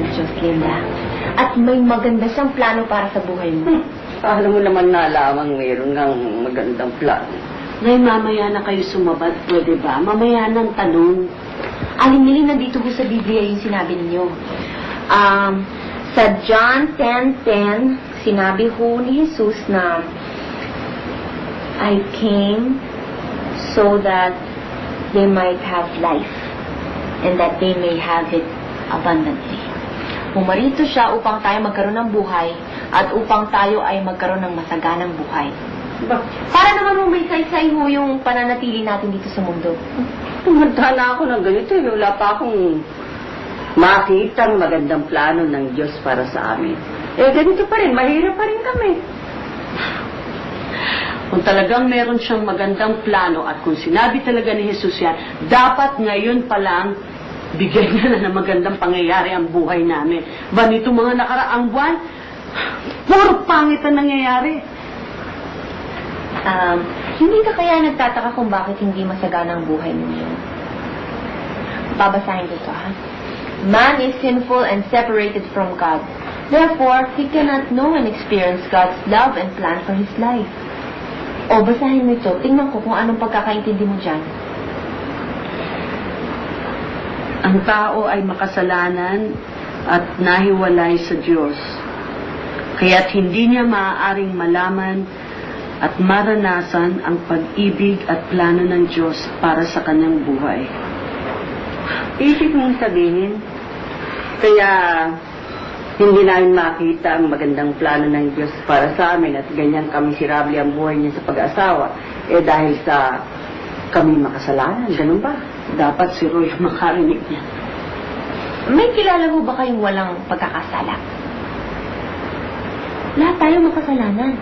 ng Diyos, Linda. At may maganda siyang plano para sa buhay mo. Alam mo naman na lamang mayroon ng magandang plano. Nay, mamaya na kayo sumabad, pwede ba? Mamaya ng tanong. Aling Miling, nandito po sa Biblia yung sinabi ninyo. Sa John 10:10, sinabi ho ni Jesus na I came so that they might have life and that they may have it abundantly. Pumarito siya upang tayo magkaroon ng buhay at upang tayo ay magkaroon ng masaganang buhay. Para naman may saysay ho yung pananatili natin dito sa mundo. Tumanda na ako ng ganito. Wala pa akong makita ang magandang plano ng Diyos para sa amin. Ganito pa rin. Mahirap pa rin kami. Kung talagang meron siyang magandang plano at kung sinabi talaga ni Jesus yan, dapat ngayon pa lang bigyan niya na ng magandang pangyayari ang buhay namin. Ba nito mga nakaraang buwan, puro pangit ang nangyayari. Hindi ka kaya nagtataka kung bakit hindi masagana ang buhay ninyo? Babasahin ko ito, ha? Man is sinful and separated from God. Therefore, he cannot know and experience God's love and plan for his life. O, basahin mo ito. Tingnan ko kung anong pagkakaintindi mo dyan. Ang tao ay makasalanan at nahiwalay sa Diyos. Kaya't hindi niya maaaring malaman at maranasan ang pag-ibig at plano ng Diyos para sa kanyang buhay. Isip mong sabihin, kaya hindi namin makita ang magandang plano ng Diyos para sa amin at ganyan kamisirable ang buhay niya sa pag-asawa, dahil sa kami makasalanan, ganun ba? Dapat si Roy makarinig niya. May kilala mo ba kayong walang pagkakasala? Lahat tayo makasalanan.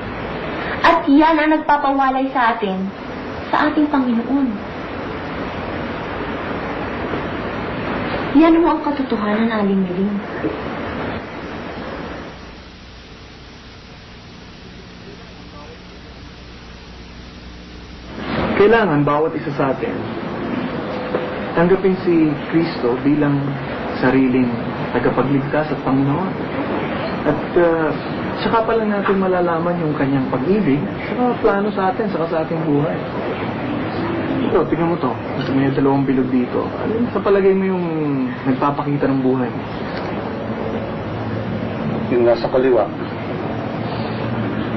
At yan ang nagpapawalay sa atin, sa ating Panginoon. Yan ho ang katotohanan, Aling Miling. Kailangan bawat isa sa atin tanggapin si Kristo bilang sariling tagapagligtas at Panginoon. At saka pa lang natin malalaman yung kanyang pag-ibig sa plano sa atin, saka sa ating buhay. Ito, tingnan mo to. Gusto mo yung dalawang bilog dito. Ano sa palagay mo yung nagpapakita ng buhay mo? Yung nasa kaliwa.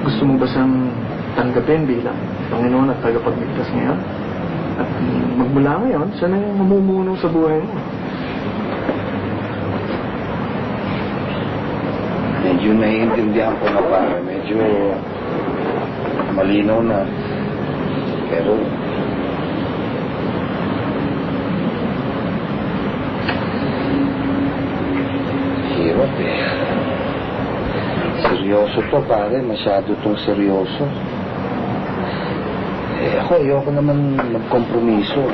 Gusto mo ba siyang tanggapin bilang Panginoon at tagapagligtas ngayon? At magmula ngayon, siya na yung mamumuno sa buhay mo. Medyo naiintindihan ko na pa. Medyo malinaw na. Pero hirap eh. Seryoso to, pare. Masyado tong seryoso. Ako, ayoko naman magkompromiso.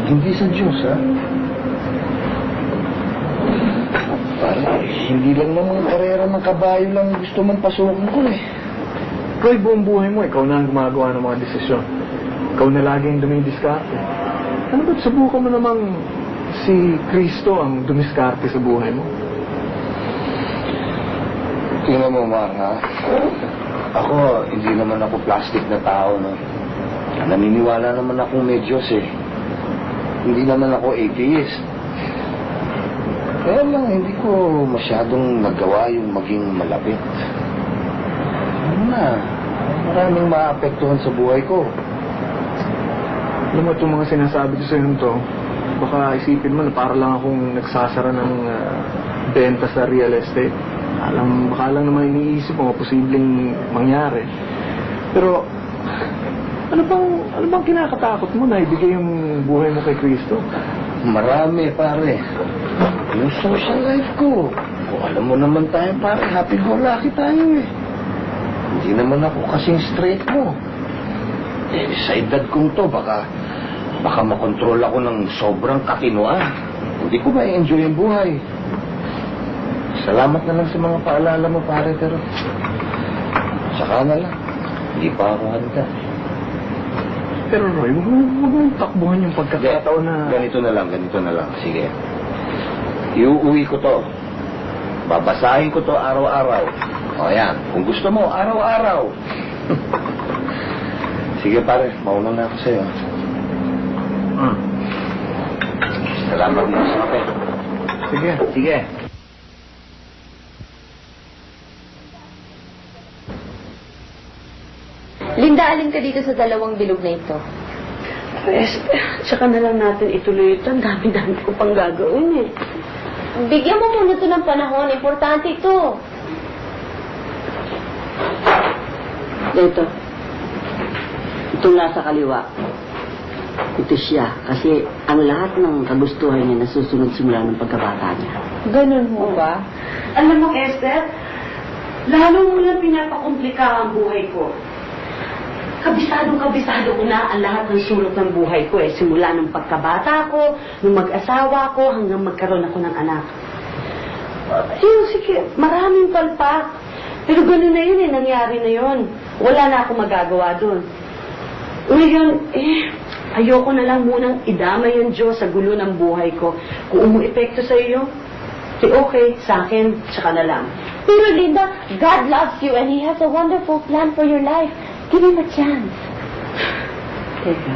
Hindi sa Diyos, ha? Pare, hindi lang naman karera ng kabayo lang gusto mong pasukin ko, eh. Roy, buong buhay mo, ikaw na ang gumagawa ng mga desisyon. Ikaw na laging dumidiskarte. Ano ba't subukan mo namang si Kristo ang dumiskarte sa buhay mo? Tingnan mo, Mar, ha? Ako, hindi naman ako plastic na tao, no? Naniniwala naman akong may Diyos, eh. Hindi naman ako atheist. Kaya lang, hindi ko masyadong nagawa yung maging malapit. Ano na, maraming maapektuhan sa buhay ko. Alam mo, itong mga sinasabi ko sa'yo nito, baka isipin mo na para lang akong nagsasara ng benta sa real estate. Baka lang naman iniisip mo, posibleng mangyari. Pero, ano bang kinakatakot mo na ibigay yung buhay mo kay Kristo? Marami, pare. Yung social life ko. Kung alam mo naman tayo, pare, happy-go-lucky tayo, eh. Hindi naman ako kasing straight mo. Sa edad kong to, baka makontrol ako ng sobrang katinuan. Hindi ko ba i-enjoy ang buhay? Salamat na lang sa mga paalala mo, pare, pero saka na lang. Hindi pa ako handa. Pero Roy, huwag mong takbuhan yung pagkakataon na... Ganito na lang. Sige. Iuuwi ko to. Babasahin ko to araw-araw. O yan, kung gusto mo, araw-araw. Sige pare, mauna na ako sa'yo. Salamat mo sa kape. Sige. Sige. Linda, alin ka dito sa dalawang bilog na ito? Tsaka na lang natin ituloy ito. Ang dami-dami ko pang gagawin eh. Bigyan mo muna ito ng panahon. Importante ito. Ito. Itong nasa kaliwa. Ito siya. Kasi ang lahat ng kagustuhan niya nasusunod simula ng pagkabata niya. Ganun mo ba? Alam mo, Esther, lalo mo lang pinapakomplika ang buhay ko. Kabisado ko na ang lahat ng sulok ng buhay ko eh. Simula ng pagkabata ko, nung mag-asawa ko, hanggang magkaroon ako ng anak. Sige, maraming palpak. Pero gano'n na yun eh, nangyari na yun. Wala na akong magagawa doon. Ngayon, ayoko na lang munang idamay ang Diyos sa gulo ng buhay ko. Kung umuepekto sa iyo, okay, sa akin, tsaka na lang. Pero Linda, God loves you and He has a wonderful plan for your life. Give Him a chance. Teka.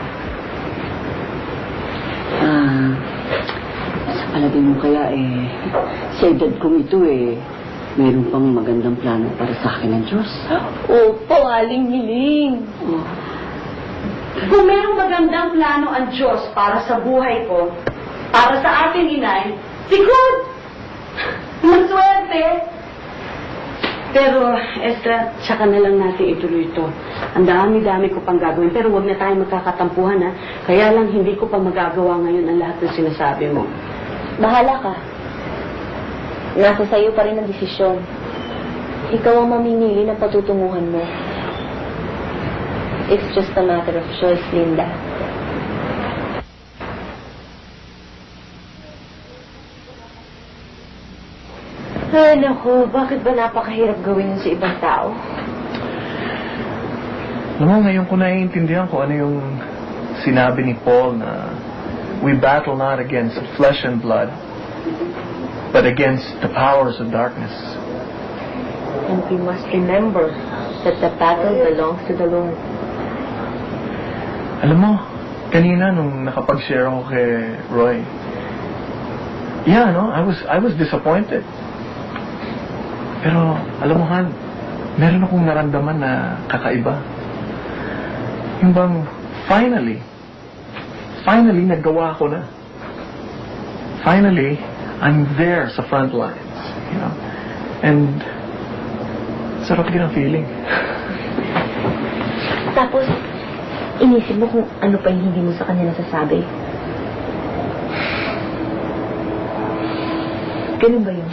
Sa palagay mo kaya sa edad kong ito meron pang magandang plano para sa akin ng Diyos. Opo, aling hiling. Oh. Kung merong magandang plano ang Diyos para sa buhay ko, para sa ating inay, sigod! Maswerte! Pero, Esther, tsaka na lang natin ituloy ito. Ang dami-dami ko pang gagawin, pero huwag na tayo magkakatampuhan, ha? Kaya lang, hindi ko pa magagawa ngayon ang lahat ng sinasabi mo. Bahala ka. Nasa sayo pa rin ang desisyon. Ikaw ang mamimili ng patutunguhan mo. It's just a matter of choice, Linda. Ay, naku, bakit ba napakahirap gawin yun sa ibang tao? Alam mo, ngayon ko naiintindihan ko ano yung sinabi ni Paul na we battle not against flesh and blood, but against the powers of darkness. And we must remember that the battle belongs to the Lord. Alam mo, kanina nung nakapag-share ako kay Roy, I was disappointed. Pero, alam mo, Han, meron akong naramdaman na kakaiba. Yung bang, finally, nagawa ko na. Finally, I'm there sa front lines, you know. And, sarap din ang feeling. Tapos, inisip mo kung ano pa yung hindi mo sa kanya nasasabi. Ganun ba yun?